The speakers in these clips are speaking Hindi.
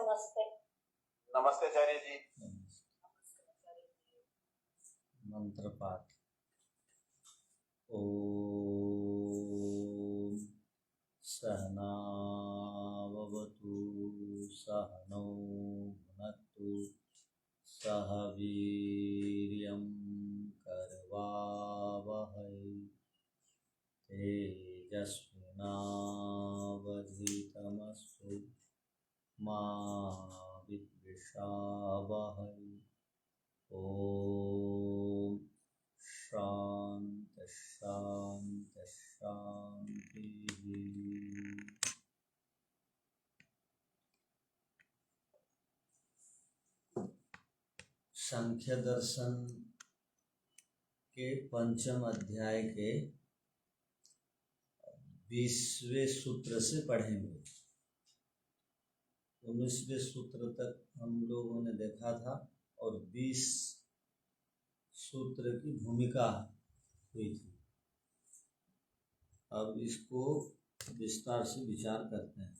नमस्ते। नमस्ते आचार्य जी। मंत्र पाठ। ओम सहनावतु सहनौ भुनक्तु सह वीर्यं करवावहै तेजस्विनावधीतमस्तु मा विद्विषावहै। ओम शांति शांति शांति। सांख्य दर्शन के पंचम अध्याय के 20वें सूत्र से पढ़ेंगे। 19वें सूत्र तक हम लोगों ने देखा था और 20 सूत्र की भूमिका हुई थी। अब इसको विस्तार से विचार करते हैं।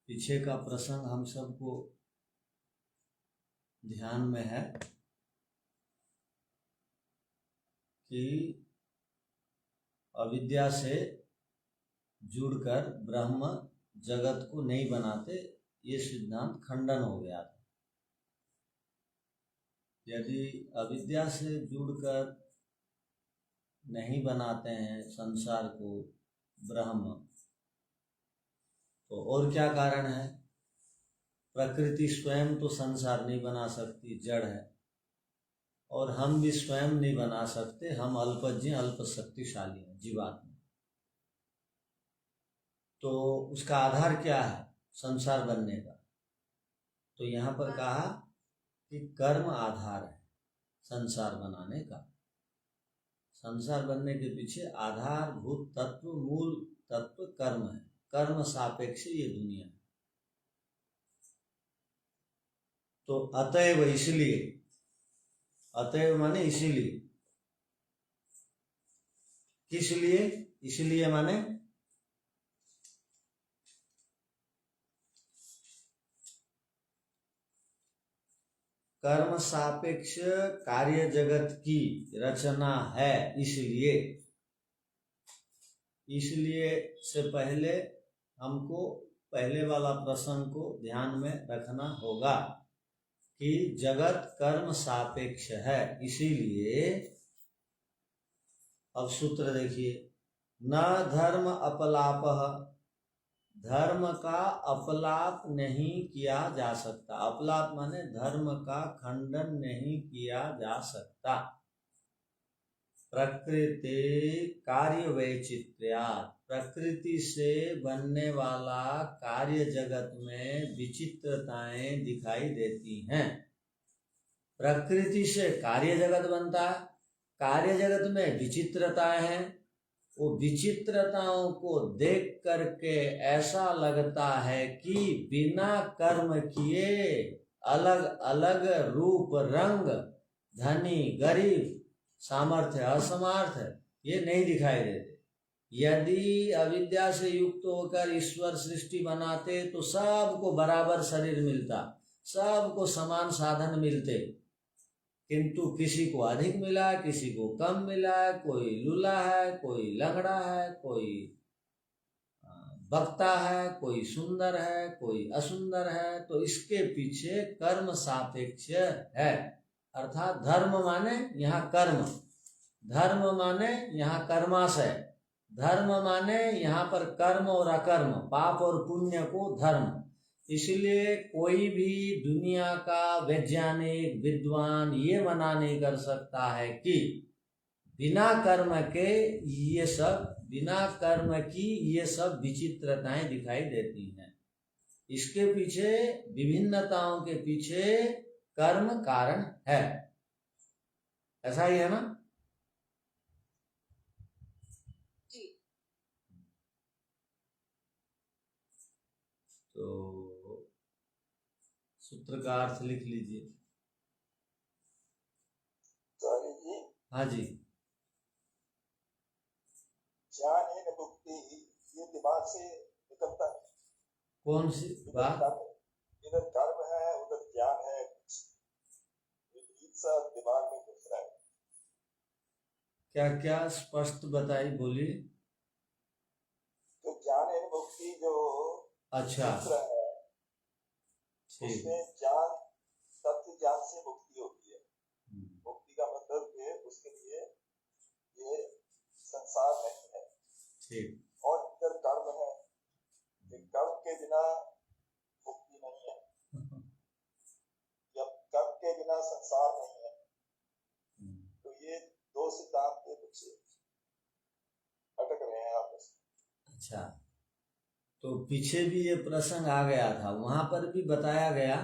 पीछे का प्रसंग हम सबको ध्यान में है कि अविद्या से जुड़कर ब्रह्म जगत को नहीं बनाते, ये सिद्धांत खंडन हो गया था। यदि अविद्या से जुड़कर नहीं बनाते हैं संसार को ब्रह्म, तो और क्या कारण है? प्रकृति स्वयं तो संसार नहीं बना सकती, जड़ है, और हम भी स्वयं नहीं बना सकते, हम अल्पज्ञ अल्प शक्तिशाली हैं, जीवात्मा। तो उसका आधार क्या है संसार बनने का? तो यहाँ पर कहा कि कर्म आधार है संसार बनाने का। संसार बनने के पीछे आधारभूत तत्व, मूल तत्व कर्म है। कर्म सापेक्ष ये दुनिया है। तो अतएव, इसलिए, अतएव माने इसीलिए, किस लिए? इसलिए माने कर्म सापेक्ष कार्य जगत की रचना है, इसलिए। इसलिए से पहले हमको पहले वाला प्रसंग को ध्यान में रखना होगा कि जगत कर्म सापेक्ष है, इसीलिए। अब सूत्र देखिए, न धर्म अपलापः, धर्म का अपलाप नहीं किया जा सकता। अपलाप माने धर्म का खंडन नहीं किया जा सकता। प्रकृति कार्य वैचित्र्यात्, प्रकृति से बनने वाला कार्य जगत में विचित्रताएं दिखाई देती हैं। प्रकृति से कार्य जगत बनता है, कार्य जगत में विचित्रताएं हैं। वो विचित्रताओं को देख करके ऐसा लगता है कि बिना कर्म किए अलग अलग रूप, रंग, धनी गरीब, सामर्थ्य असमर्थ, ये नहीं दिखाई देते। यदि अविद्या से युक्त होकर ईश्वर सृष्टि बनाते तो सबको बराबर शरीर मिलता, सबको समान साधन मिलते, किंतु किसी को अधिक मिला, किसी को कम मिला। कोई लूला है, कोई लंगड़ा है, कोई वक्ता है, कोई सुंदर है, कोई असुंदर है। तो इसके पीछे कर्म सापेक्ष है। अर्थात धर्म माने यहाँ कर्म, धर्म माने यहाँ कर्माशय, धर्म माने यहाँ पर कर्म और अकर्म, पाप और पुण्य को धर्म। इसलिए कोई भी दुनिया का वैज्ञानिक विद्वान ये मना नहीं कर सकता है कि बिना कर्म के ये सब, बिना कर्म की ये सब विचित्रताएं दिखाई देती हैं। इसके पीछे, विभिन्नताओं के पीछे कर्म कारण है। ऐसा ही है ना? तो सूत्र का अर्थ लिख लीजिए। हाँ जी। ज्ञान है भुक्ति, ये दिमाग से निकलता है। कौन सी बात? इधर कर्म है, उधर ज्ञान है, विपरीत सा दिमाग में घुस रहा है। क्या क्या स्पष्ट बताई, बोलिए। तो ज्ञान है मुक्ति जो अच्छा, सूत्र है, ठीक। उसमें ज्ञान, तत्व ज्ञान से मुक्ति होती है। मुक्ति का मतलब ये, उसके लिए ये संसार नहीं है। ठीक। और इधर कर्म है, कर्म के बिना मुक्ति नहीं है, या कर्म के बिना संसार नहीं है। तो ये दो सिद्धांत के कुछ अटक रहे हैं आपस में। अच्छा, तो पीछे भी ये प्रसंग आ गया था, वहां पर भी बताया गया।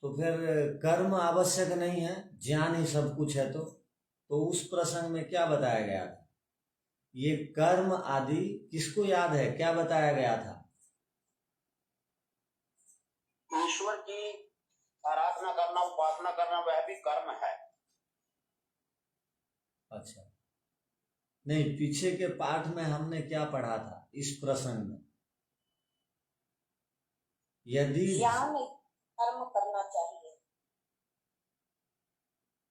तो फिर कर्म आवश्यक नहीं है, ज्ञान ही सब कुछ है। तो उस प्रसंग में क्या बताया गया था? ये कर्म आदि किसको याद है, क्या बताया गया था? ईश्वर की आराधना करना, उपासना करना, वह भी कर्म है। अच्छा, नहीं, पीछे के पाठ में हमने क्या पढ़ा था इस प्रसंग में? यदि ज्ञान कर्म करना चाहिए।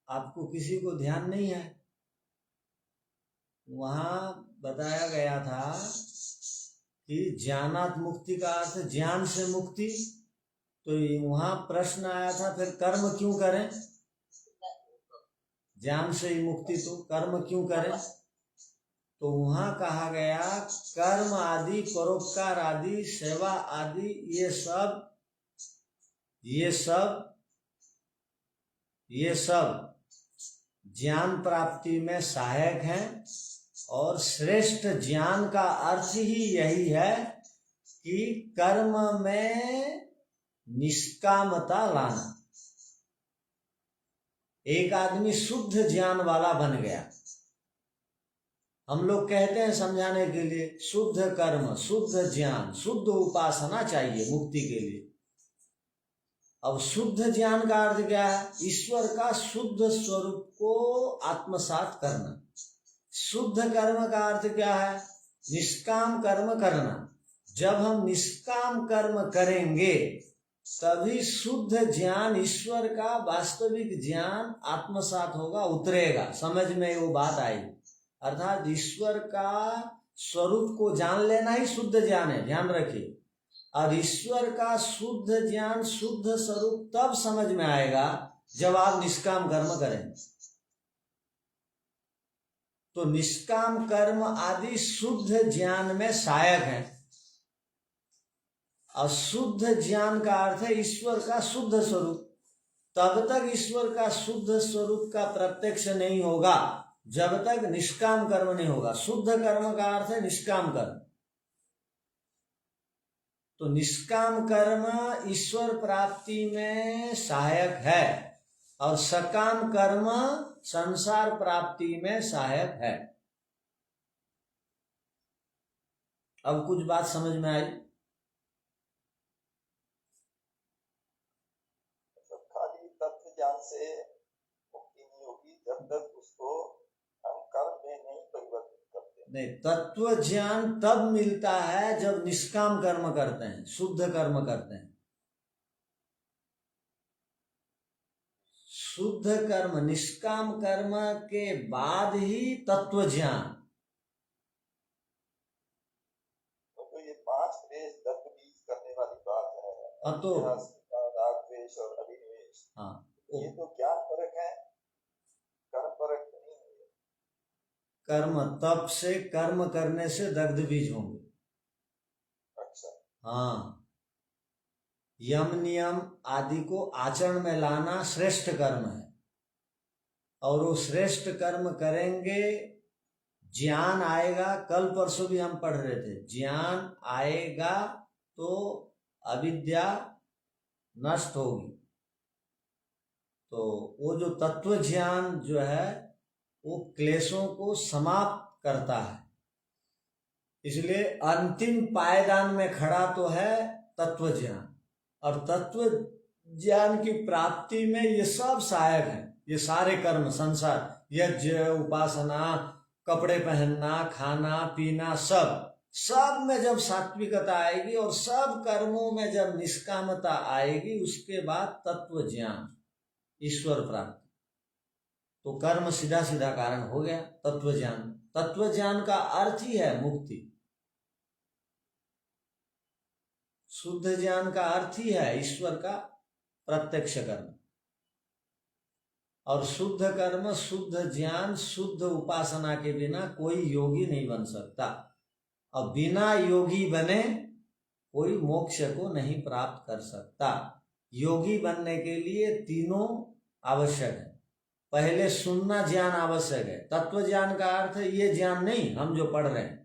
आपको किसी को ध्यान नहीं है, वहां बताया गया था कि ज्ञानात मुक्ति का अर्थ ज्ञान से मुक्ति। तो वहां प्रश्न आया था, फिर कर्म क्यों करें? ज्ञान से ही मुक्ति, तो कर्म क्यों करें? तो वहां कहा गया कर्म आदि, परोपकार आदि, सेवा आदि, ये सब ज्ञान प्राप्ति में सहायक हैं। और श्रेष्ठ ज्ञान का अर्थ ही यही है कि कर्म में निष्कामता लाना। एक आदमी शुद्ध ज्ञान वाला बन गया। हम लोग कहते हैं समझाने के लिए, शुद्ध कर्म, शुद्ध ज्ञान, शुद्ध उपासना चाहिए मुक्ति के लिए। अब शुद्ध ज्ञान का अर्थ क्या है? ईश्वर का शुद्ध स्वरूप को आत्मसात करना। शुद्ध कर्म का अर्थ क्या है? निष्काम कर्म करना। जब हम निष्काम कर्म करेंगे तभी शुद्ध ज्ञान, ईश्वर का वास्तविक ज्ञान आत्मसात होगा, उतरेगा। समझ में वो बात आई? अर्थात ईश्वर का स्वरूप को जान लेना ही शुद्ध ज्ञान है, ध्यान रखिए। और ईश्वर का शुद्ध ज्ञान, शुद्ध स्वरूप तब समझ में आएगा जब आप निष्काम कर्म करें। तो निष्काम कर्म आदि शुद्ध ज्ञान में सहायक है। और शुद्ध ज्ञान का अर्थ है ईश्वर का शुद्ध स्वरूप। तब तक ईश्वर का शुद्ध स्वरूप का प्रत्यक्ष नहीं होगा जब तक निष्काम कर्म नहीं होगा। शुद्ध कर्म का अर्थ है निष्काम कर्म। तो निष्काम कर्म ईश्वर प्राप्ति में सहायक है और सकाम कर्म संसार प्राप्ति में सहायक है। अब कुछ बात समझ में आई? खाली तत्व ज्ञान से मुक्ति नहीं होगी जब तक उसको हम कर्म में नहीं परिवर्तित करते। नहीं, तत्व ज्ञान तब मिलता है जब निष्काम कर्म करते हैं, शुद्ध कर्म करते हैं। शुद्ध कर्म, निष्काम कर्म के बाद ही तत्व ज्ञान। तो ये 5 क्लेश दग्ध बीज करने वाली बात है। तो राग द्वेष और अभिनिवेश, हाँ, ये तो ज्ञान परक है, कर्म परक नहीं है। कर्म तप से, कर्म करने से दग्ध बीज होंगे। अच्छा, हाँ, यम नियम आदि को आचरण में लाना श्रेष्ठ कर्म है। और वो श्रेष्ठ कर्म करेंगे, ज्ञान आएगा। कल परसों भी हम पढ़ रहे थे, ज्ञान आएगा तो अविद्या नष्ट होगी। तो वो जो तत्व ज्ञान जो है वो क्लेशों को समाप्त करता है। इसलिए अंतिम पायदान में खड़ा तो है तत्व ज्ञान। और तत्व ज्ञान की प्राप्ति में ये सब सहायक है। ये सारे कर्म, संसार, यज्ञ, उपासना, कपड़े पहनना, खाना पीना, सब सब में जब सात्विकता आएगी और सब कर्मों में जब निष्कामता आएगी, उसके बाद तत्व ज्ञान, ईश्वर प्राप्ति। तो कर्म सीधा सीधा कारण हो गया तत्व ज्ञान। तत्व ज्ञान का अर्थ ही है मुक्ति। शुद्ध ज्ञान का अर्थ ही है ईश्वर का प्रत्यक्ष कर्म। और शुद्ध कर्म, शुद्ध ज्ञान, शुद्ध उपासना के बिना कोई योगी नहीं बन सकता। और बिना योगी बने कोई मोक्ष को नहीं प्राप्त कर सकता। योगी बनने के लिए तीनों आवश्यक है। पहले सुनना ज्ञान आवश्यक है। तत्व ज्ञान का अर्थ है ये ज्ञान नहीं हम जो पढ़ रहे हैं।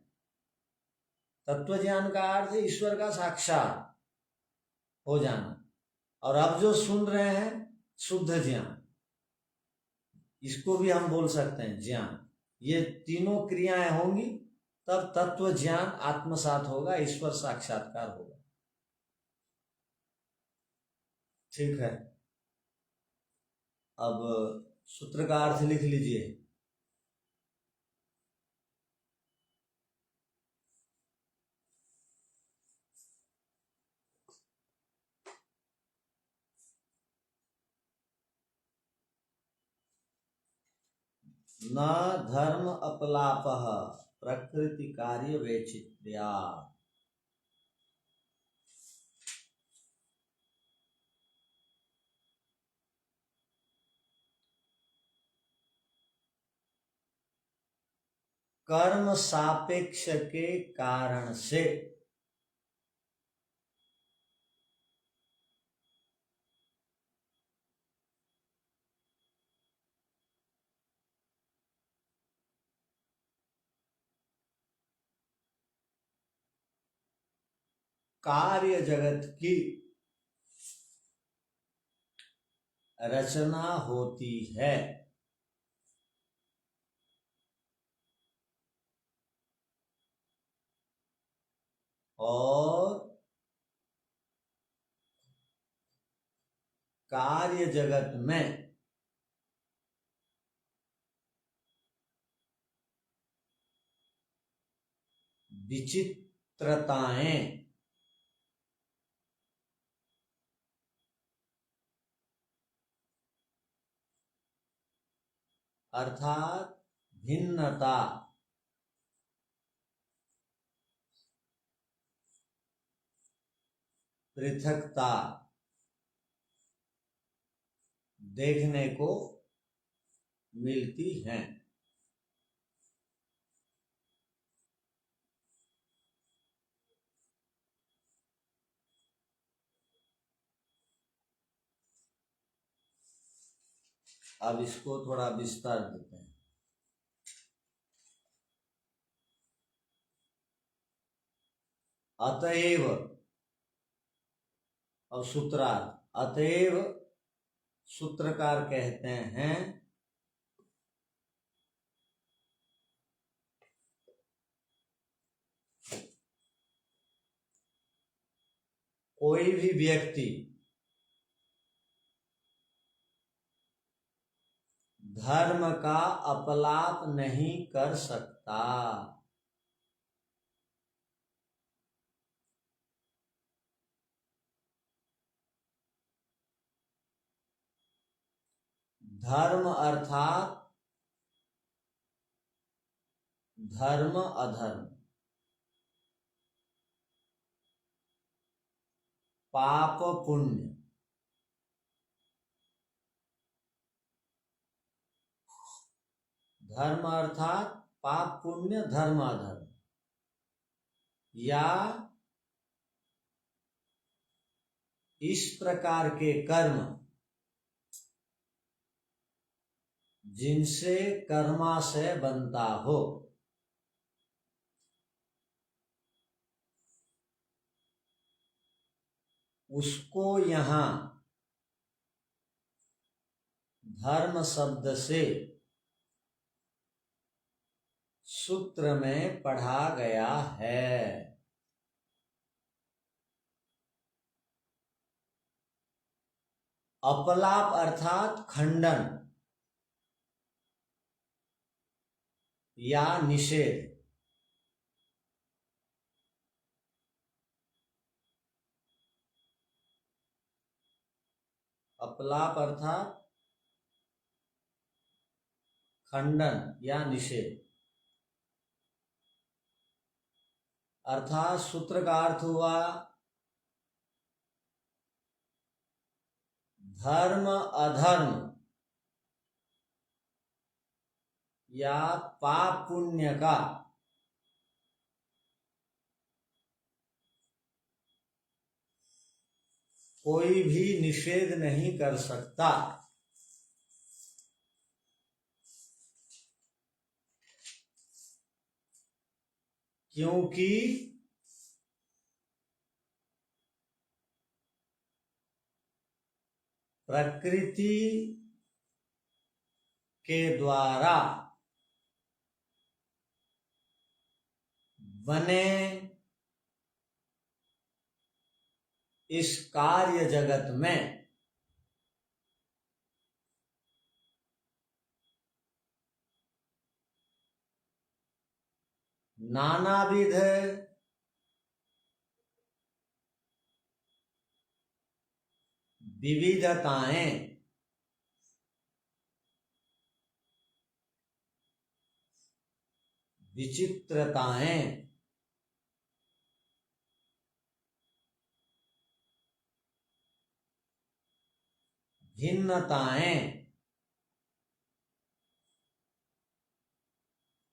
तत्व ज्ञान का अर्थ है ईश्वर का साक्षात हो जाना। और अब जो सुन रहे हैं शुद्ध ज्ञान, इसको भी हम बोल सकते हैं ज्ञान। ये तीनों क्रियाएं होंगी तब तत्व ज्ञान आत्मसात होगा, ईश्वर साक्षात्कार होगा। ठीक है, अब सूत्र का अर्थ लिख लीजिए। न धर्म अपलापः प्रकृति कार्य वैचित्र्या। कर्म सापेक्ष के कारण से कार्य जगत की रचना होती है। और कार्य जगत में विचित्रताएं अर्थात भिन्नता, पृथकता देखने को मिलती हैं। अब इसको थोड़ा विस्तार देते हैं। अतएव, और सूत्रार्थ, अतएव सूत्रकार कहते हैं कोई भी व्यक्ति धर्म का अपलाप नहीं कर सकता। धर्म अर्थात धर्म अधर्म, पाप पुण्य, धर्म अर्थात पाप पुण्य, धर्म अधर्म, या इस प्रकार के कर्म जिनसे कर्माशय बनता हो, उसको यहां धर्म शब्द से सूत्र में पढ़ा गया है। अपलाप अर्थात खंडन या निषेध। अपलाप अर्थात खंडन या निषेध। अर्थात सूत्र का अर्थ हुआ धर्म अधर्म या पाप पुण्य का कोई भी निषेध नहीं कर सकता, क्योंकि प्रकृति के द्वारा बने इस कार्य जगत में नानाविध विविधताएं विचित्रताएं भिन्नताएं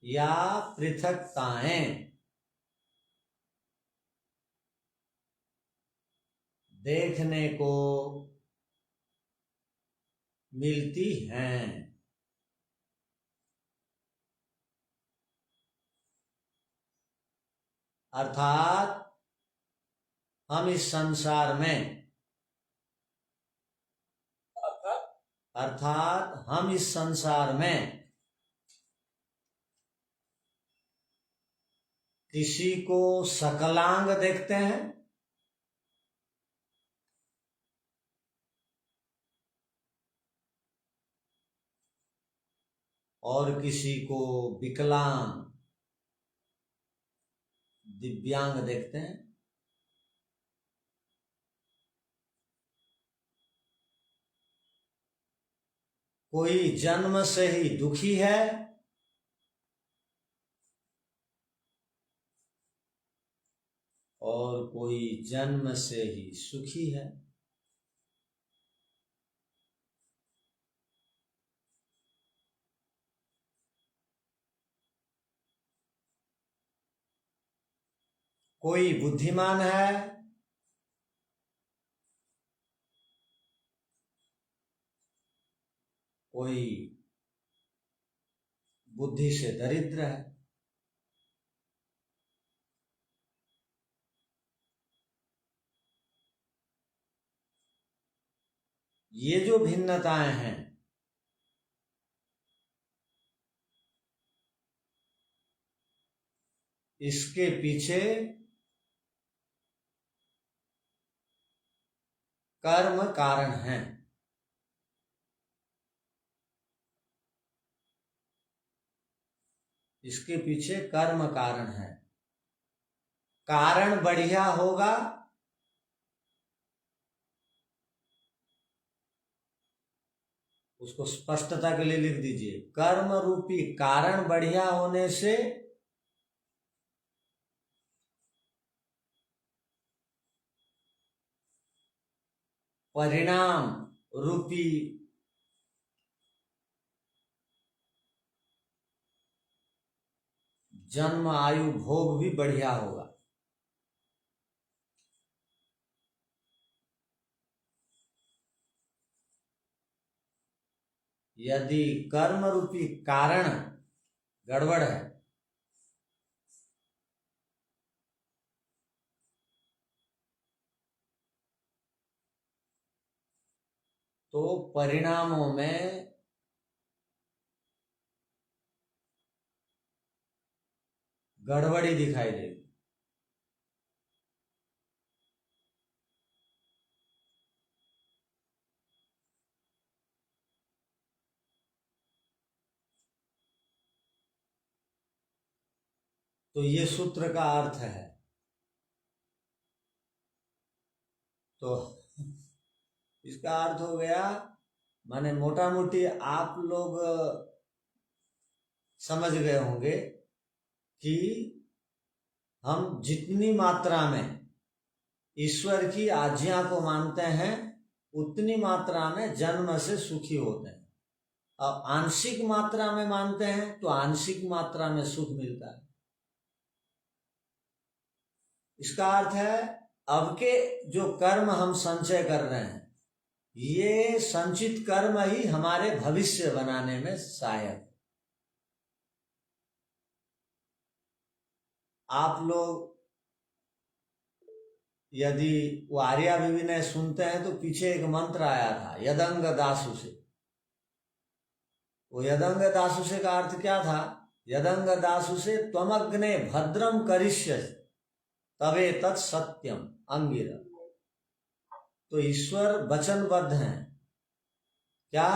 या पृथकताएं देखने को मिलती हैं। अर्थात हम इस संसार में अर्थात हम इस संसार में किसी को सकलांग देखते हैं और किसी को विकलांग दिव्यांग देखते हैं। कोई जन्म से ही दुखी है और कोई जन्म से ही सुखी है। कोई बुद्धिमान है कोई बुद्धि से दरिद्र है। ये जो भिन्नताएं हैं इसके पीछे कर्म कारण हैं। इसके पीछे कर्म कारण है। कारण बढ़िया होगा उसको स्पष्टता के लिए लिख दीजिए, कर्म रूपी कारण बढ़िया होने से परिणाम रूपी जन्म आयु भोग भी बढ़िया होगा। यदि कर्म रूपी कारण गड़बड़ है तो परिणामों में गड़बड़ी दिखाई देगी। तो ये सूत्र का अर्थ है। तो इसका अर्थ हो गया, माने मोटा मोटी आप लोग समझ गए होंगे कि हम जितनी मात्रा में ईश्वर की आज्ञा को मानते हैं उतनी मात्रा में जन्म से सुखी होते हैं। अब आंशिक मात्रा में मानते हैं तो आंशिक मात्रा में सुख मिलता है। इसका अर्थ है अब के जो कर्म हम संचय कर रहे हैं, ये संचित कर्म ही हमारे भविष्य बनाने में सहायक। आप लोग यदि वो आर्या विनय सुनते हैं तो पीछे एक मंत्र आया था यदंग दासु से। वो यदंग दासु से का अर्थ क्या था? यदंग दासु से त्वमग्ने भद्रम करिष्य तवे तत् सत्यम अंगिर। तो ईश्वर वचनबद्ध हैं क्या?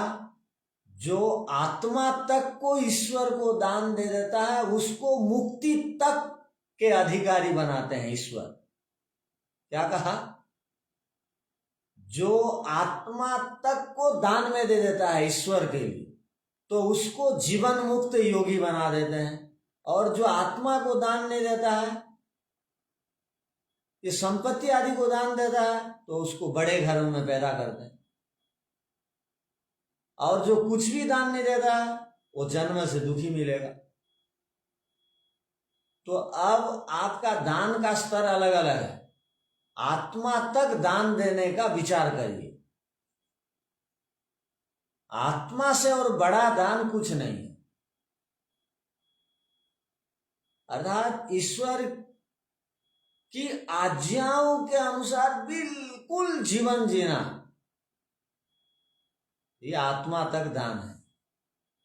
जो आत्मा तक को ईश्वर को दान दे देता है उसको मुक्ति तक के अधिकारी बनाते हैं ईश्वर। क्या कहा? जो आत्मा तक को दान में दे देता है ईश्वर के लिए तो उसको जीवन मुक्त योगी बना देते हैं, और जो आत्मा को दान नहीं देता है, ये संपत्ति आदि को दान देता है तो उसको बड़े घरों में पैदा करते हैं, और जो कुछ भी दान नहीं देता है वो जन्म से दुखी मिलेगा। तो अब आपका दान का स्तर अलग अलग है। आत्मा तक दान देने का विचार करिए। आत्मा से और बड़ा दान कुछ नहीं है। अर्थात ईश्वर की आज्ञाओं के अनुसार बिल्कुल जीवन जीना, ये आत्मा तक दान है।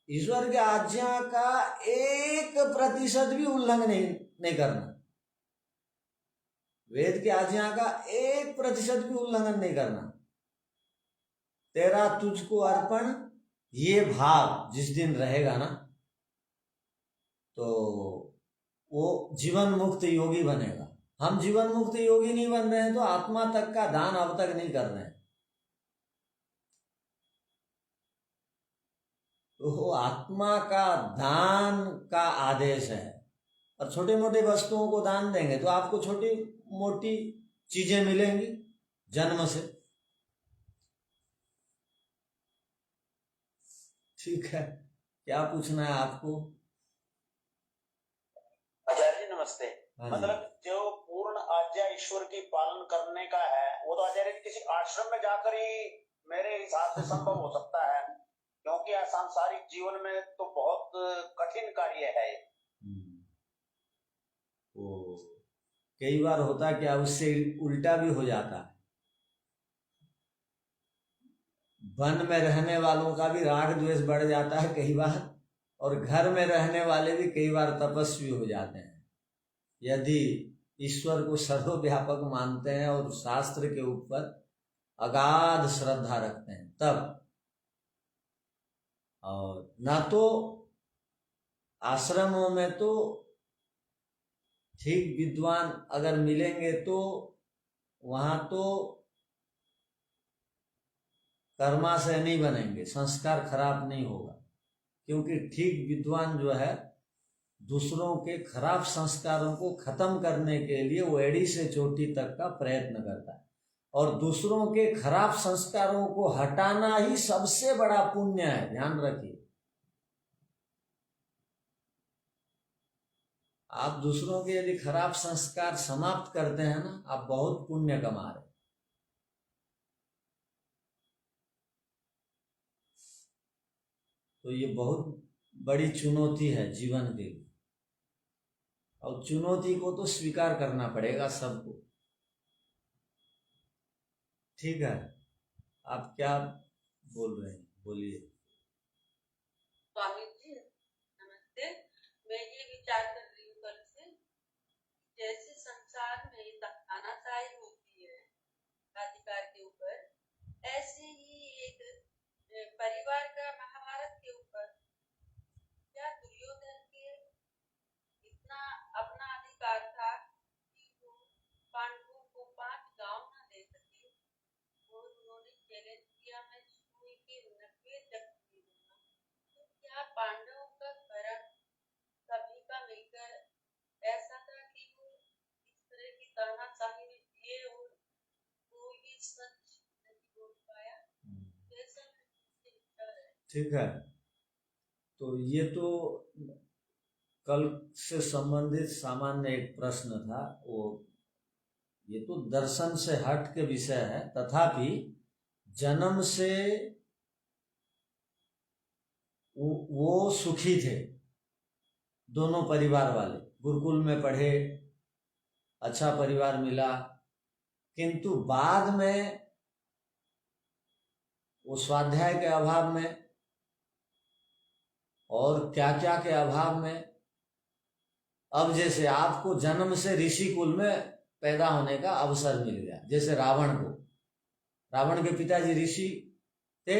ईश्वर की आज्ञा का 1% भी उल्लंघन नहीं करना। वेद की आज्ञा का 1% भी उल्लंघन नहीं करना। तेरा तुझको अर्पण, ये भाव जिस दिन रहेगा ना तो वो जीवन मुक्त योगी बनेगा। हम जीवन मुक्त योगी नहीं बन रहे हैं तो आत्मा तक का दान अब तक नहीं कर रहे हैं। तो आत्मा का दान का आदेश है, और छोटे मोटे वस्तुओं को दान देंगे तो आपको छोटी मोटी चीजें मिलेंगी जन्म से। ठीक है, क्या पूछना है आपको? आचार्य जी नमस्ते। हाँ जी। मतलब जो पूर्ण आज्ञा ईश्वर की पालन करने का है वो तो आचार्य जी किसी आश्रम में जाकर ही मेरे हिसाब से संभव हो सकता है, क्योंकि सांसारिक जीवन में तो बहुत कठिन कार्य है। वो कई बार होता क्या, उससे उल्टा भी हो जाता है। वन में रहने वालों का भी राग द्वेष बढ़ जाता है कई बार, और घर में रहने वाले भी कई बार तपस्वी हो जाते हैं। यदि ईश्वर को सर्वव्यापक मानते हैं और शास्त्र के ऊपर अगाध श्रद्धा रखते हैं तब। और ना तो आश्रमों में तो ठीक विद्वान अगर मिलेंगे तो वहां तो कर्माशय नहीं बनेंगे, संस्कार खराब नहीं होगा, क्योंकि ठीक विद्वान जो है दूसरों के खराब संस्कारों को खत्म करने के लिए वो एड़ी से चोटी तक का प्रयत्न करता है, और दूसरों के खराब संस्कारों को हटाना ही सबसे बड़ा पुण्य है। ध्यान रखिए, आप दूसरों के यदि खराब संस्कार समाप्त करते हैं ना, आप बहुत पुण्य कमा रहे हैं। तो ये बहुत बड़ी चुनौती है जीवन के लिए, और चुनौती को तो स्वीकार करना पड़ेगा सबको। ठीक है, आप क्या बोल रहे हैं, बोलिए। स्वामी जी नमस्ते। मैं ये विचार कर रही हूँ कल से, जैसे संसार में तानाशाही होती है अधिकार के ऊपर, ऐसे ही एक परिवार का महाभारत के ऊपर क्या दुर्योधन के इतना अपना अधिकार था कि वो पांडवों को 5 गांव न दे सके, और उन्होंने चैलेंज पांडवों का कर्म सभी का मिलकर ऐसा था कि वो इस तरह की तानाशाही में जिए और कोई भी सच नहीं बोल पाया। जैसा मेरे विचार है। ठीक है, तो ये तो कल से संबंधित सामान्य एक प्रश्न था, वो ये तो दर्शन से हट के विषय है। तथापि जन्म से वो सुखी थे, दोनों परिवार वाले, गुरुकुल में पढ़े, अच्छा परिवार मिला, किंतु बाद में वो स्वाध्याय के अभाव में और क्या क्या के अभाव में, अब जैसे आपको जन्म से ऋषि कुल में पैदा होने का अवसर मिल गया, जैसे रावण को, रावण के पिताजी ऋषि थे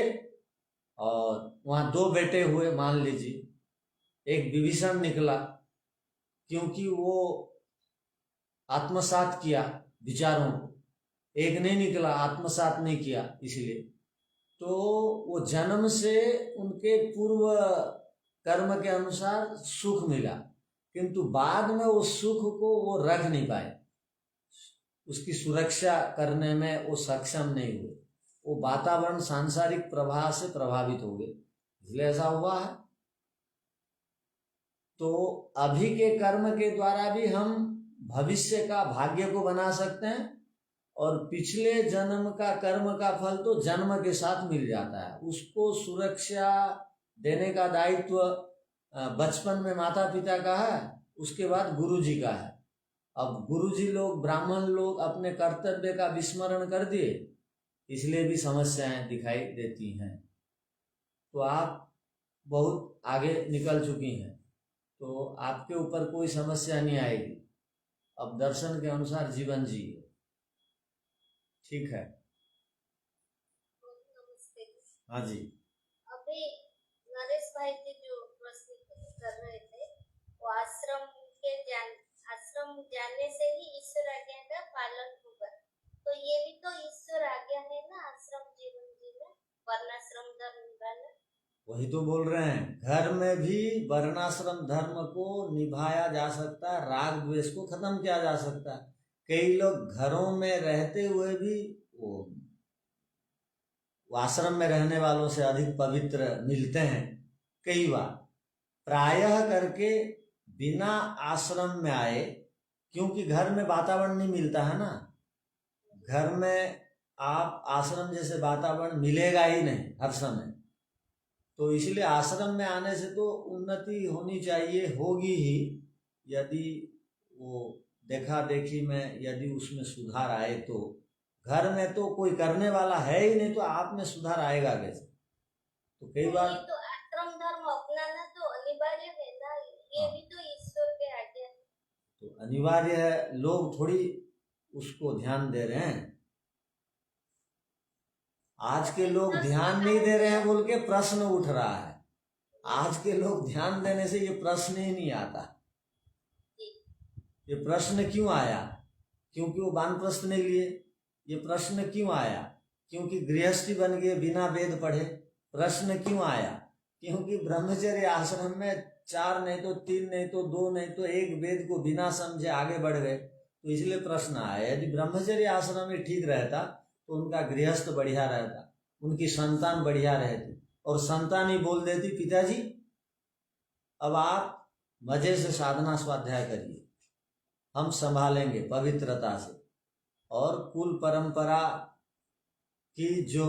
और वहां 2 बेटे हुए, मान लीजिए, एक विभीषण निकला क्योंकि वो आत्मसात किया विचारों को, एक नहीं निकला, आत्मसात नहीं किया, इसलिए तो वो जन्म से उनके पूर्व कर्म के अनुसार सुख मिला, किंतु बाद में उस सुख को वो रख नहीं पाए, उसकी सुरक्षा करने में वो सक्षम नहीं हुए, वो वातावरण सांसारिक प्रभाव से प्रभावित हो गए, इसलिए ऐसा हुआ है। तो अभी के कर्म के द्वारा भी हम भविष्य का भाग्य को बना सकते हैं, और पिछले जन्म का कर्म का फल तो जन्म के साथ मिल जाता है। उसको सुरक्षा देने का दायित्व बचपन में माता पिता का है, उसके बाद गुरुजी का है। अब गुरुजी लोग, ब्राह्मण लोग अपने कर्तव्य का विस्मरण कर दिए, इसलिए भी समस्याएं दिखाई देती हैं। तो आप बहुत आगे निकल चुकी हैं, तो आपके ऊपर कोई समस्या नहीं आएगी। अब दर्शन के अनुसार जीवन जिए, ठीक है? हाँ जी। अभी नरेश भाई जी जो प्रश्न कर रहे थे, वो आश्रम जाने से ही ईश्वर आज्ञा का पालन होगा, तो ये भी तो ईश्वर आज्ञा है ना, आश्रम जीवन जीना, वर्णाश्रम धर्म निभाना। वही तो बोल रहे हैं, घर में भी वर्णाश्रम धर्म को निभाया जा सकता है, राग द्वेष को खत्म किया जा सकता है। कई लोग घरों में रहते हुए भी वो आश्रम में रहने वालों से अधिक पवित्र मिलते हैं कई बार, प्रायः करके बिना आश्रम में आए, क्योंकि घर में वातावरण नहीं मिलता है ना, घर में आप आश्रम जैसे वातावरण मिलेगा ही नहीं हर समय, तो इसलिए आश्रम में आने से तो उन्नति होनी चाहिए, होगी ही, यदि वो देखा देखी में यदि उसमें सुधार आए। तो घर में तो कोई करने वाला है ही नहीं, तो आप में सुधार आएगा कैसे? तो कई बार तो आश्रम धर्म अपनाना तो अनिवार्य है ना, ये भी तो ईश्वर के आज्ञा है। तो अनिवार्य है, लोग थोड़ी उसको ध्यान दे रहे हैं। आज के लोग ध्यान नहीं दे रहे हैं बोल के प्रश्न उठ रहा है। आज के लोग ध्यान देने से ये प्रश्न ही नहीं आता। ये प्रश्न क्यों आया? क्योंकि वो वानप्रस्थ नहीं लिए। ये प्रश्न क्यों आया? क्योंकि गृहस्थी बन गए बिना वेद पढ़े। प्रश्न क्यों आया? क्योंकि ब्रह्मचर्य आश्रम में 4 नहीं तो 3 नहीं तो 2 नहीं तो 1 वेद को बिना समझे आगे बढ़ गए, तो इसलिए प्रश्न आया। यदि ब्रह्मचर्य आश्रम में ठीक रहता तो उनका गृहस्थ बढ़िया रहता, उनकी संतान बढ़िया रहती, और संतान ही बोल देती पिताजी अब आप मजे से साधना स्वाध्याय करिए, हम संभालेंगे पवित्रता से, और कुल परंपरा की जो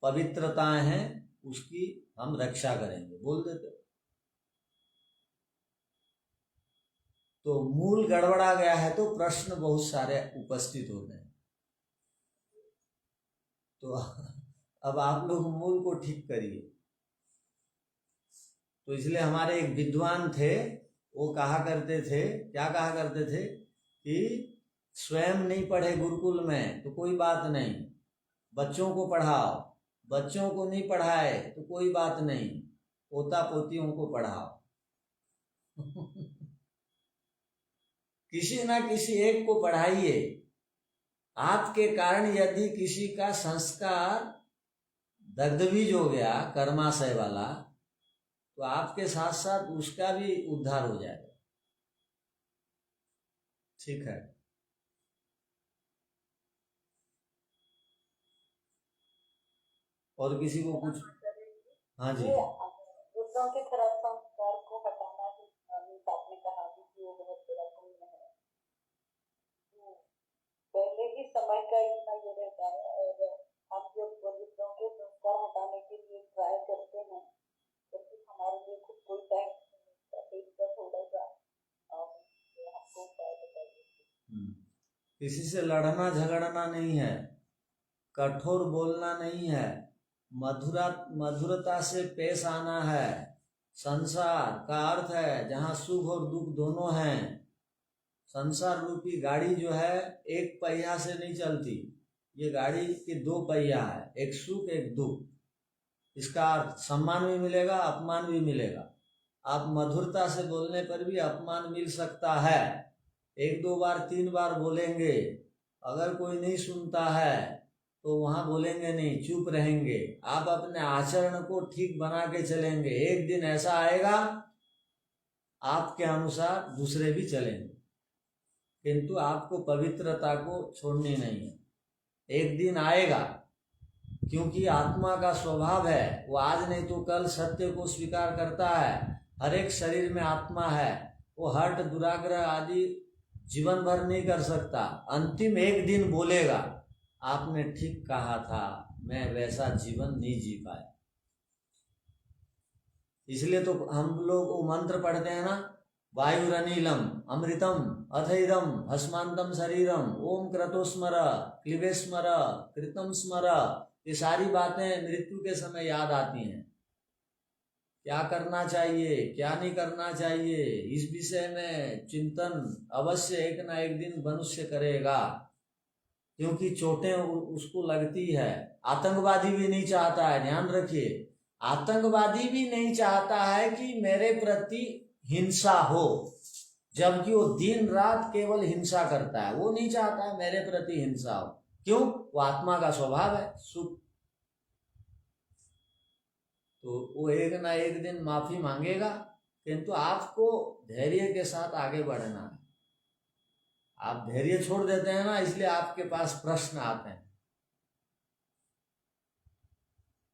पवित्रताएं हैं उसकी हम रक्षा करेंगे, बोल देते। तो मूल गड़बड़ा गया है तो प्रश्न बहुत सारे उपस्थित होते हैं। तो अब आप लोग मूल को ठीक करिए। तो इसलिए हमारे एक विद्वान थे, वो कहा करते थे, क्या कहा करते थे कि स्वयं नहीं पढ़े गुरुकुल में तो कोई बात नहीं, बच्चों को पढ़ाओ, बच्चों को नहीं पढ़ाए तो कोई बात नहीं, पोता पोतियों को पढ़ाओ। किसी ना किसी एक को पढ़ाइए। आपके कारण यदि किसी का संस्कार दग्धबीज हो गया कर्माशय वाला, तो आपके साथ साथ उसका भी उद्धार हो जाएगा। ठीक है, और किसी को कुछ? हाँ जी, दूसरों के खराब संस्कार को हटाना भी आपने कहा कि वो बहुत बड़ा पुण्य है। पहले ही समय का इतना ये रहता है, और हम जब दूसरों के संस्कार हटाने के लिए ट्राई करते हैं तो फिर हमारे लिए खुद कोई टाइम नहीं मिलता। तो इसका थोड़ा सा हमको उपाय बताइए। किसी से लड़ना झगड़ना नहीं है, कठोर बोलना नहीं है, मधुरता से पेश आना है। संसार का अर्थ है जहाँ सुख और दुख दोनों हैं। संसार रूपी गाड़ी जो है एक पहिया से नहीं चलती, ये गाड़ी के दो पहिया है, एक सुख एक दुख। इसका अर्थ सम्मान भी मिलेगा, अपमान भी मिलेगा। आप मधुरता से बोलने पर भी अपमान मिल सकता है, 1 2 बार 3 बार बोलेंगे, अगर कोई नहीं सुनता है तो वहां बोलेंगे नहीं, चुप रहेंगे। आप अपने आचरण को ठीक बना के चलेंगे, एक दिन ऐसा आएगा आपके अनुसार दूसरे भी चलेंगे, किंतु आपको पवित्रता को छोड़नी नहीं है। एक दिन आएगा, क्योंकि आत्मा का स्वभाव है, वो आज नहीं तो कल सत्य को स्वीकार करता है। हर एक शरीर में आत्मा है, वो हठ दुराग्रह आदि जीवन भर नहीं कर सकता। अंतिम एक दिन बोलेगा, आपने ठीक कहा था, मैं वैसा जीवन नहीं जी पाया। इसलिए तो हम लोग वो मंत्र पढ़ते हैं ना, वायुरनीलम अमृतम अथैदम भस्मांतम शरीरम ओम क्रतोस्मर क्लिवेस्मर कृतम स्मर। ये सारी बातें मृत्यु के समय याद आती हैं। क्या करना चाहिए, क्या नहीं करना चाहिए, इस विषय में चिंतन अवश्य एक ना एक दिन मनुष्य करेगा, क्योंकि चोटें उसको लगती है। आतंकवादी भी नहीं चाहता है, ध्यान रखिए, आतंकवादी भी नहीं चाहता है कि मेरे प्रति हिंसा हो, जबकि वो दिन रात केवल हिंसा करता है। वो नहीं चाहता है मेरे प्रति हिंसा हो, क्यों? वो आत्मा का स्वभाव है सुख। तो वो एक ना एक दिन माफी मांगेगा, किंतु आपको धैर्य के साथ आगे बढ़ना है। आप धैर्य छोड़ देते हैं ना, इसलिए आपके पास प्रश्न आते हैं।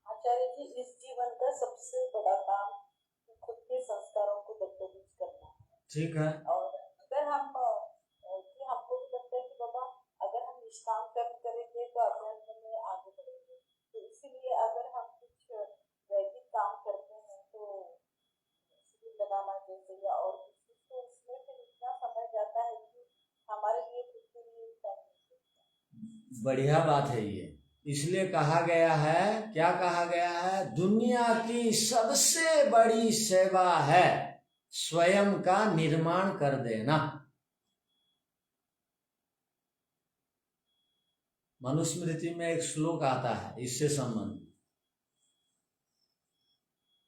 आचार्य जी, इस जीवन का सबसे बड़ा काम खुद के संस्कारों को बदतमीज करना है। ठीक है, और अगर हम कि हमको भी लगता है कि बाबा अगर हम निष्काम कर्म करेंगे तो अध्यात्म में आगे बढ़ेंगे, तो इसीलिए अगर हम कुछ वैदिक काम करते हैं तो शिविर लगाना जैसे या और कुछ, तो उसमें फिर इतना समय जाता है कि हमारे लिए खुद के लिए टाइम नहीं मिलता। बढ़िया बात है ये। इसलिए कहा गया है, क्या कहा गया है? दुनिया की सबसे बड़ी सेवा है स्वयं का निर्माण कर देना। मनुस्मृति में एक श्लोक आता है इससे संबंधित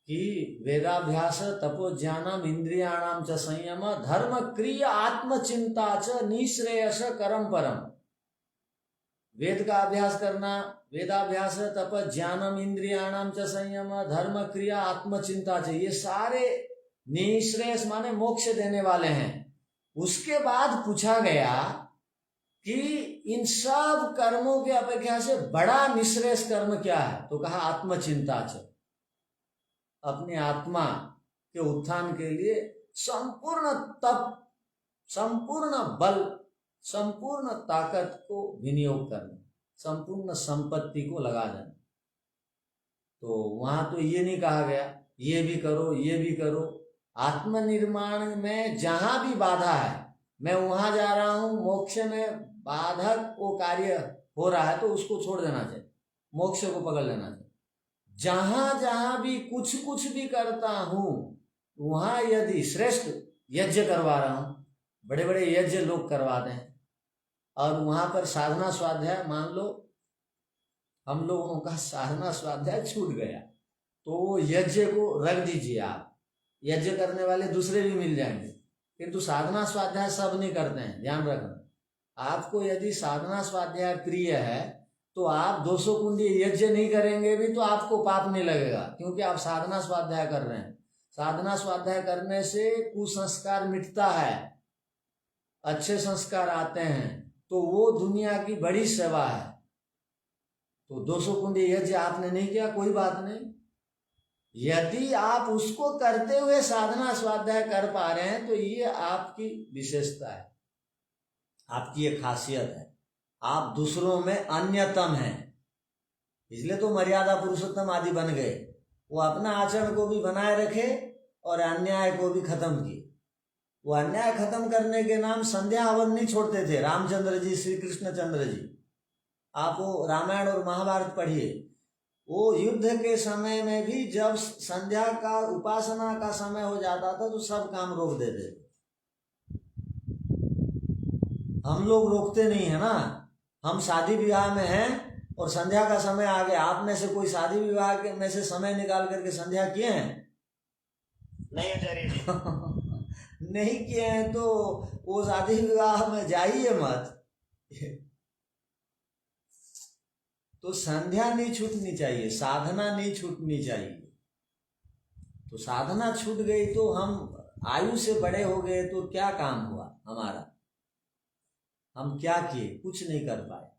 कि वेदाभ्यास तपो ज्ञानम इंद्रियाणाम च संयम धर्म क्रिया आत्मचिंता च निश्रेयस करम परम। वेद का अभ्यास करना, वेदाभ्यास तप ज्ञानम इंद्रियाणाम च संयम धर्म क्रिया आत्मचिंता च, ये सारे निश्रेयस माने मोक्ष देने वाले हैं। उसके बाद पूछा गया कि इन सब कर्मों के अपेक्षा से बड़ा निश्रेयस कर्म क्या है? तो कहा आत्मचिंता च, अपनी आत्मा के उत्थान के लिए संपूर्ण तप, संपूर्ण बल, संपूर्ण ताकत को विनियोग करना, संपूर्ण संपत्ति को लगा देना। तो वहां तो ये नहीं कहा गया ये भी करो ये भी करो। आत्मनिर्माण में जहां भी बाधा है, मैं वहां जा रहा हूं, मोक्ष में बाधक वो कार्य हो रहा है तो उसको छोड़ देना चाहिए, मोक्ष को पकड़ लेना चाहिए। जहां जहां भी कुछ भी करता हूं, वहां यदि श्रेष्ठ यज्ञ करवा रहा हूं, बड़े बड़े यज्ञ लोग करवाते हैं, और वहां पर साधना स्वाध्याय, मान लो हम लोगों का साधना स्वाध्याय छूट गया, तो वो यज्ञ को रख दीजिए। आप यज्ञ करने वाले दूसरे भी मिल जाएंगे, किंतु साधना स्वाध्याय सब नहीं करते हैं, ध्यान रखना। आपको यदि साधना स्वाध्याय प्रिय है तो आप 200 कुंडी यज्ञ नहीं करेंगे भी तो आपको पाप नहीं लगेगा, क्योंकि आप साधना स्वाध्याय कर रहे हैं। साधना स्वाध्याय करने से कुसंस्कार मिटता है, अच्छे संस्कार आते हैं, तो वो दुनिया की बड़ी सेवा है। तो 200 कुंडी यज्ञ आपने नहीं किया, कोई बात नहीं, यदि आप उसको करते हुए साधना स्वाध्याय कर पा रहे हैं तो ये आपकी विशेषता है, आपकी ये खासियत है, आप दूसरों में अन्यतम हैं। इसलिए तो मर्यादा पुरुषोत्तम आदि बन गए। वो अपना आचरण को भी बनाए रखे और अन्याय को भी खत्म किए। वो अन्याय खत्म करने के नाम संध्या हवन नहीं छोड़ते थे रामचंद्र जी, श्री कृष्णचंद्र जी। आप वो रामायण और महाभारत पढ़िए, वो युद्ध के समय में भी जब संध्या का उपासना का समय हो जाता था तो सब काम रोक देते थे। हम लोग रोकते नहीं है ना, हम शादी विवाह में हैं और संध्या का समय आ गया। आप में से कोई शादी विवाह के में से समय निकाल करके संध्या किए हैं? नहीं आचार्य जी। नहीं किए हैं तो वो शादी विवाह में जाइए मत। तो संध्या नहीं छूटनी चाहिए, साधना नहीं छूटनी चाहिए। तो साधना छूट गई तो हम आयु से बड़े हो गए तो क्या काम हुआ हमारा? हम क्या किए? कुछ नहीं कर पाए।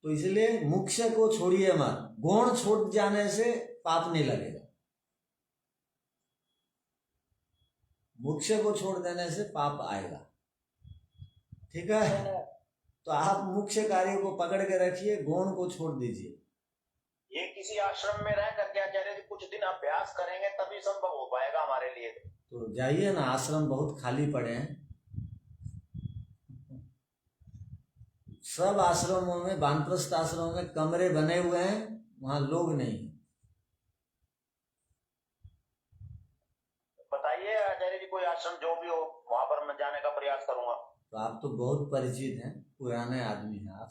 तो इसलिए मुख्य को छोड़िए मत, गौण छोड़ जाने से पाप नहीं लगेगा। मुख्य को छोड़ देने से पाप आएगा, ठीक है? तो आप मुख्य कार्य को पकड़ के रखिए, गौण को छोड़ दीजिए। ये किसी आश्रम में रह करके आचार्य जी कुछ दिन अभ्यास करेंगे तभी संभव हो पाएगा हमारे लिए। तो जाइए ना, आश्रम बहुत खाली पड़े हैं। सब आश्रमों में, वानप्रस्थ आश्रमों में कमरे बने हुए हैं, वहां लोग नहीं। बताइए आचार्य जी कोई आश्रम जो भी हो, वहां पर मैं जाने का प्रयास करूंगा। तो आप तो बहुत परिचित हैं, पुराने आदमी हैं आप।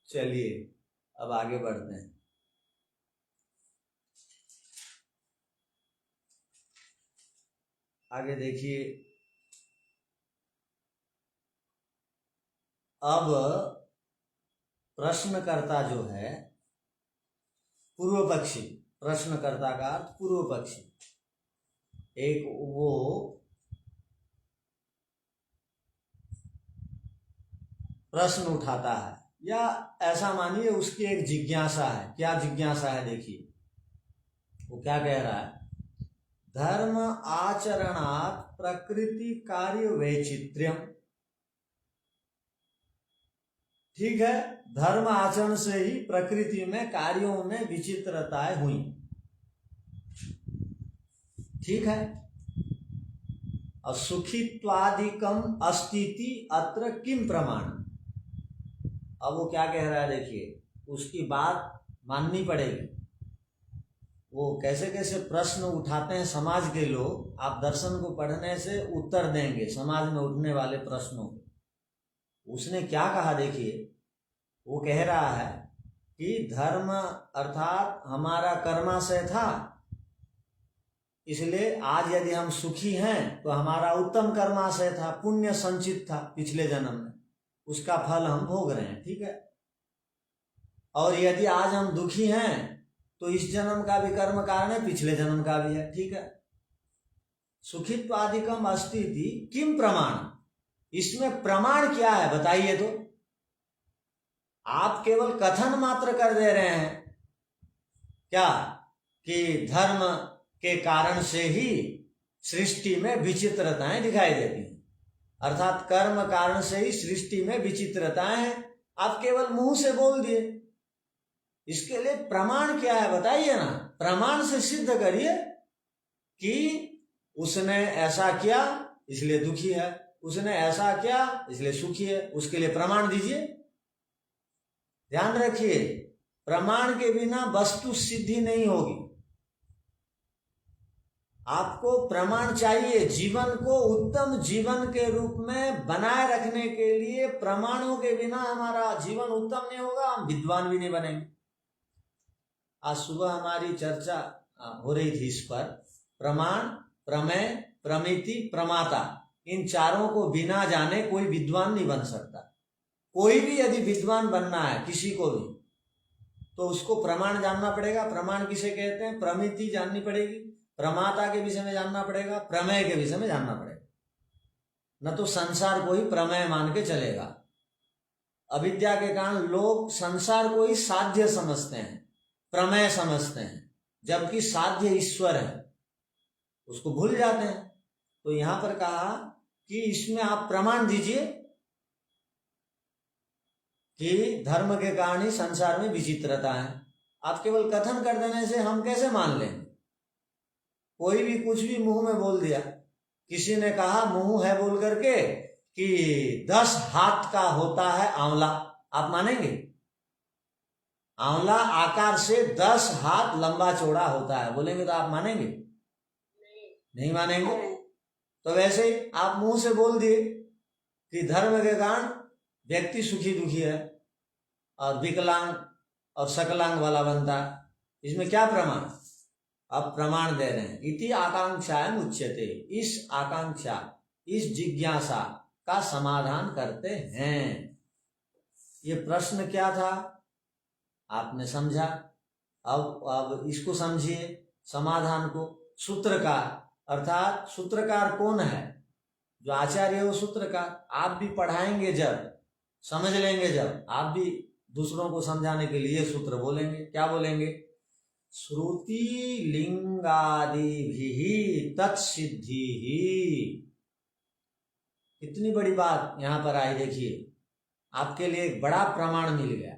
चलिए अब आगे बढ़ते हैं। आगे देखिए, अब प्रश्नकर्ता जो है पूर्व पक्षी, प्रश्नकर्ता का अर्थ पूर्व पक्षी, एक वो प्रश्न उठाता है, या ऐसा मानिए उसकी एक जिज्ञासा है। क्या जिज्ञासा है? देखिए वो क्या कह रहा है। धर्म आचरणात् प्रकृति कार्य वैचित्र्यम। ठीक है, धर्म आचरण से ही प्रकृति में, कार्यों में विचित्रताएं हुई। ठीक है, और सुखित्वादिकम अस्तिति अत्र किम प्रमाण। अब वो क्या कह रहा है, देखिए उसकी बात माननी पड़ेगी। वो कैसे कैसे प्रश्न उठाते हैं समाज के लोग, आप दर्शन को पढ़ने से उत्तर देंगे समाज में उठने वाले प्रश्नों को। उसने क्या कहा देखिए, वो कह रहा है कि धर्म अर्थात हमारा कर्माशय था, इसलिए आज यदि हम सुखी हैं तो हमारा उत्तम कर्माशय था, पुण्य संचित था पिछले जन्म में, उसका फल हम भोग रहे हैं। ठीक है, और यदि आज हम दुखी हैं तो इस जन्म का भी कर्म कारण है, पिछले जन्म का भी है। ठीक है, सुखित्वादिकम अस्तिति किम प्रमाण। इसमें प्रमाण क्या है बताइए तो। आप केवल कथन मात्र कर दे रहे हैं क्या कि धर्म के कारण से ही सृष्टि में विचित्रताएं दिखाई देती हैं, अर्थात कर्म कारण से ही सृष्टि में विचित्रताएं हैं। आप केवल मुंह से बोल दिए, इसके लिए प्रमाण क्या है बताइए ना। प्रमाण से सिद्ध करिए कि उसने ऐसा किया इसलिए दुखी है, उसने ऐसा किया इसलिए सुखी है, उसके लिए प्रमाण दीजिए। ध्यान रखिए, प्रमाण के बिना वस्तु सिद्धि नहीं होगी। आपको प्रमाण चाहिए जीवन को उत्तम जीवन के रूप में बनाए रखने के लिए। प्रमाणों के बिना हमारा जीवन उत्तम नहीं होगा, हम विद्वान भी नहीं बनेंगे। आज सुबह हमारी चर्चा हो रही थी इस पर। प्रमाण, प्रमेय, प्रमिति, प्रमाता, इन चारों को बिना जाने कोई विद्वान नहीं बन सकता। कोई भी यदि विद्वान बनना है किसी को भी, तो उसको प्रमाण जानना पड़ेगा। प्रमाण किसे कहते हैं? प्रमिति जाननी पड़ेगी, प्रमाता के विषय में जानना पड़ेगा, प्रमेय के विषय में जानना पड़ेगा। न तो संसार को ही प्रमेय मान के चलेगा। अविद्या के कारण लोग संसार को ही साध्य समझते हैं, प्रमेय समझते हैं, जबकि साध्य ईश्वर है, उसको भूल जाते हैं। तो यहां पर कहा कि इसमें आप प्रमाण दीजिए कि धर्म के कारण ही संसार में विचित्रता है। आप केवल कथन कर देने से हम कैसे मान लेंगे? कोई भी कुछ भी मुंह में बोल दिया, किसी ने कहा मुंह है बोल करके कि 10 हाथ का होता है आंवला, आप मानेंगे? आंवला आकार से 10 हाथ लंबा चौड़ा होता है, बोलेंगे तो आप मानेंगे? नहीं मानेंगे। तो वैसे ही आप मुंह से बोल दिए कि धर्म के कारण व्यक्ति सुखी दुखी है और विकलांग और सकलांग वाला बनता है। इसमें क्या प्रमाण? अब प्रमाण दे रहे हैं। इति आकांक्षाएं उच्यते, इस आकांक्षा, इस जिज्ञासा का समाधान करते हैं। ये प्रश्न क्या था आपने समझा। अब इसको समझिए समाधान को। सूत्रकार, अर्थात सूत्रकार कौन है? जो आचार्य है वो सूत्रकार। आप भी पढ़ाएंगे जब, समझ लेंगे जब, आप भी दूसरों को समझाने के लिए सूत्र बोलेंगे। क्या बोलेंगे? श्रुति लिंगादि भी तत्सिद्धि ही। इतनी बड़ी बात यहां पर आई। देखिए आपके लिए एक बड़ा प्रमाण मिल गया।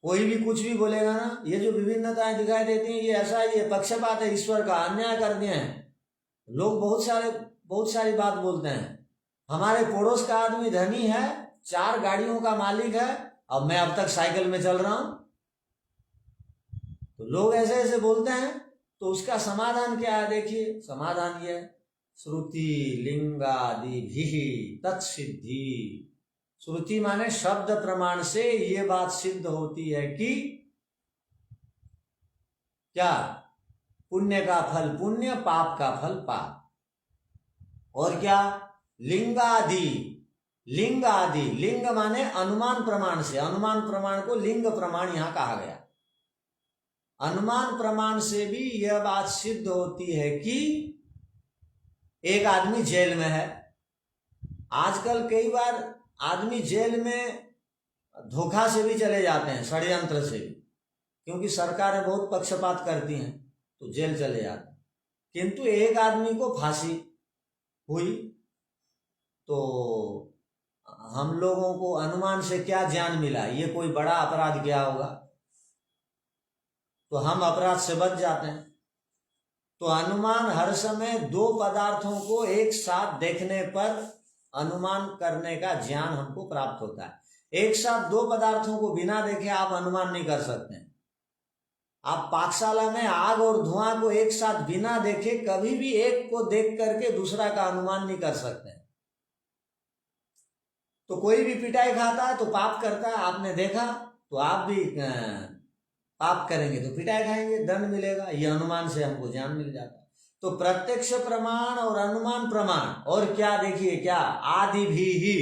कोई भी कुछ भी बोलेगा ना, ये जो विभिन्नताएं दिखाई देती हैं, ये ऐसा ही है, पक्षपात है, ईश्वर का अन्याय कर दिए हैं लोग। बहुत सारी बात बोलते हैं। हमारे पड़ोस का आदमी धनी है, 4 गाड़ियों का मालिक है, और मैं अब तक साइकिल में चल रहा हूं। तो लोग ऐसे ऐसे बोलते हैं। तो उसका समाधान क्या है? देखिए समाधान ये है, श्रुति लिंगादि भी तत्सिद्धि। श्रुति माने शब्द प्रमाण से ये बात सिद्ध होती है कि क्या? पुण्य का फल पुण्य, पाप का फल पाप। और क्या? लिंगादि, लिंग आदि, लिंग माने अनुमान प्रमाण से, अनुमान प्रमाण को लिंग प्रमाण यहां कहा गया। अनुमान प्रमाण से भी यह बात सिद्ध होती है कि एक आदमी जेल में है। आजकल कई बार आदमी जेल में धोखा से भी चले जाते हैं, षड्यंत्र से भी, क्योंकि सरकारें बहुत पक्षपात करती हैं तो जेल चले जाते हैं। किंतु एक आदमी को फांसी हुई तो हम लोगों को अनुमान से क्या ज्ञान मिला? ये कोई बड़ा अपराध किया होगा, तो हम अपराध से बच जाते हैं। तो अनुमान हर समय 2 पदार्थों को एक साथ देखने पर अनुमान करने का ज्ञान हमको प्राप्त होता है। एक साथ 2 पदार्थों को बिना देखे आप अनुमान नहीं कर सकते। आप पाकशाला में आग और धुआं को एक साथ बिना देखे कभी भी एक को देख करके दूसरा का अनुमान नहीं कर सकते। तो कोई भी पिटाई खाता है तो पाप करता है, आपने देखा, तो आप भी पाप करेंगे तो पिटाई खाएंगे, दंड मिलेगा। ये अनुमान से हमको ज्ञान मिल जाता है। तो प्रत्यक्ष प्रमाण और अनुमान प्रमाण, और क्या देखिए, क्या आदि भी ही,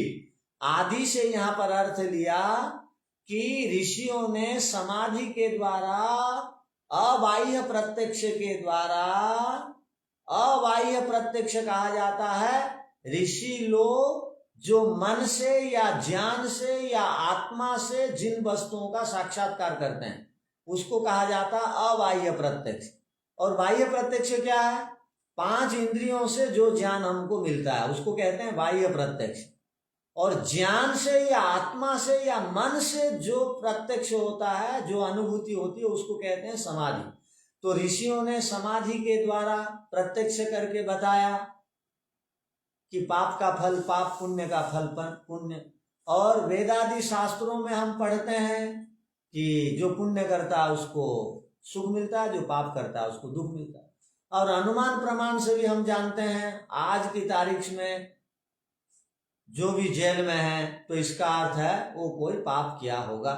आदि से यहां पर अर्थ लिया कि ऋषियों ने समाधि के द्वारा, अबाह्य प्रत्यक्ष के द्वारा, अबाह्य प्रत्यक्ष कहा जाता है ऋषि लोग जो मन से या ज्ञान से या आत्मा से जिन वस्तुओं का साक्षात्कार करते हैं उसको कहा जाता है अबाह्य प्रत्यक्ष। और बाह्य प्रत्यक्ष क्या है? 5 इंद्रियों से जो ज्ञान हमको मिलता है उसको कहते हैं बाह्य प्रत्यक्ष। और ज्ञान से या आत्मा से या मन से जो प्रत्यक्ष होता है, जो अनुभूति होती है, उसको कहते हैं समाधि। तो ऋषियों ने समाधि के द्वारा प्रत्यक्ष करके बताया कि पाप का फल पाप, पुण्य का फल पुण्य। और वेदादि शास्त्रों में हम पढ़ते हैं कि जो पुण्य करता है उसको सुख मिलता है, जो पाप करता है उसको दुख मिलता है। और अनुमान प्रमाण से भी हम जानते हैं, आज की तारीख में जो भी जेल में है तो इसका अर्थ है वो कोई पाप किया होगा।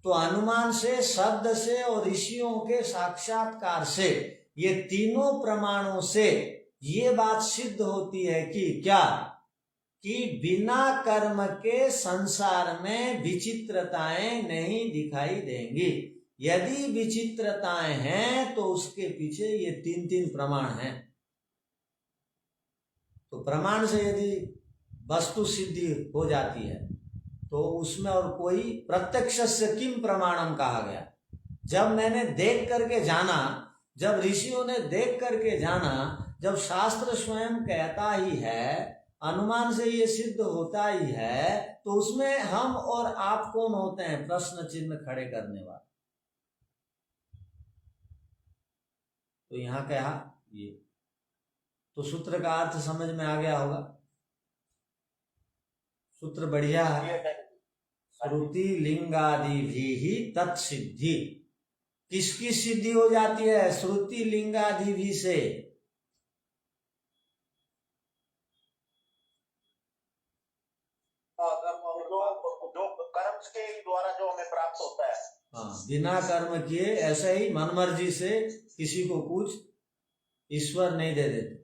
तो अनुमान से, शब्द से और ऋषियों के साक्षात्कार से, ये तीनों प्रमाणों से ये बात सिद्ध होती है कि क्या? कि बिना कर्म के संसार में विचित्रताएं नहीं दिखाई देंगी। यदि विचित्रताएं हैं तो उसके पीछे ये 3 प्रमाण हैं। तो प्रमाण से यदि वस्तु सिद्धि हो जाती है तो उसमें और कोई प्रत्यक्ष से किम प्रमाणम कहा गया। जब मैंने देख करके जाना, जब ऋषियों ने देख करके जाना, जब शास्त्र स्वयं कहता ही है, अनुमान से ये सिद्ध होता ही है, तो उसमें हम और आप कौन होते हैं प्रश्न चिन्ह खड़े करने वाले। तो यहां कहा ये, तो सूत्र का अर्थ समझ में आ गया होगा। सूत्र बढ़िया है। श्रुति लिंगादि भी तत्सिद्धि। किसकी सिद्धि हो जाती है? श्रुति लिंगादि भी से। जो कर्म के द्वारा जो हमें प्राप्त होता है। हाँ, बिना कर्म किए ऐसे ही मनमर्जी से किसी को कुछ ईश्वर नहीं दे देते।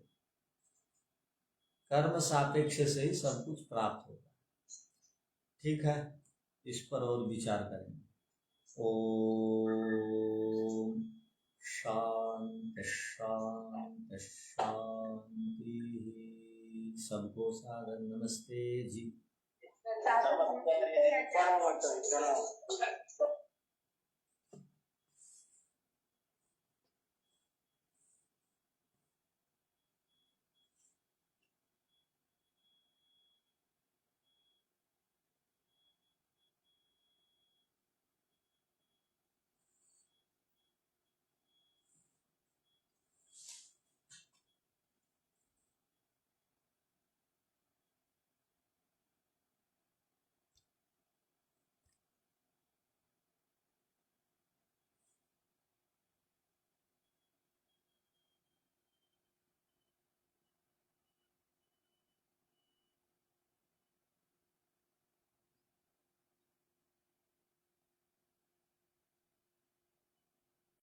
कर्म सापेक्ष से ही सब कुछ प्राप्त होता है। ठीक है, इस पर और विचार करेंगे। ओम शांति शांति शांति। सबको सादर नमस्ते जी। नमस्ते।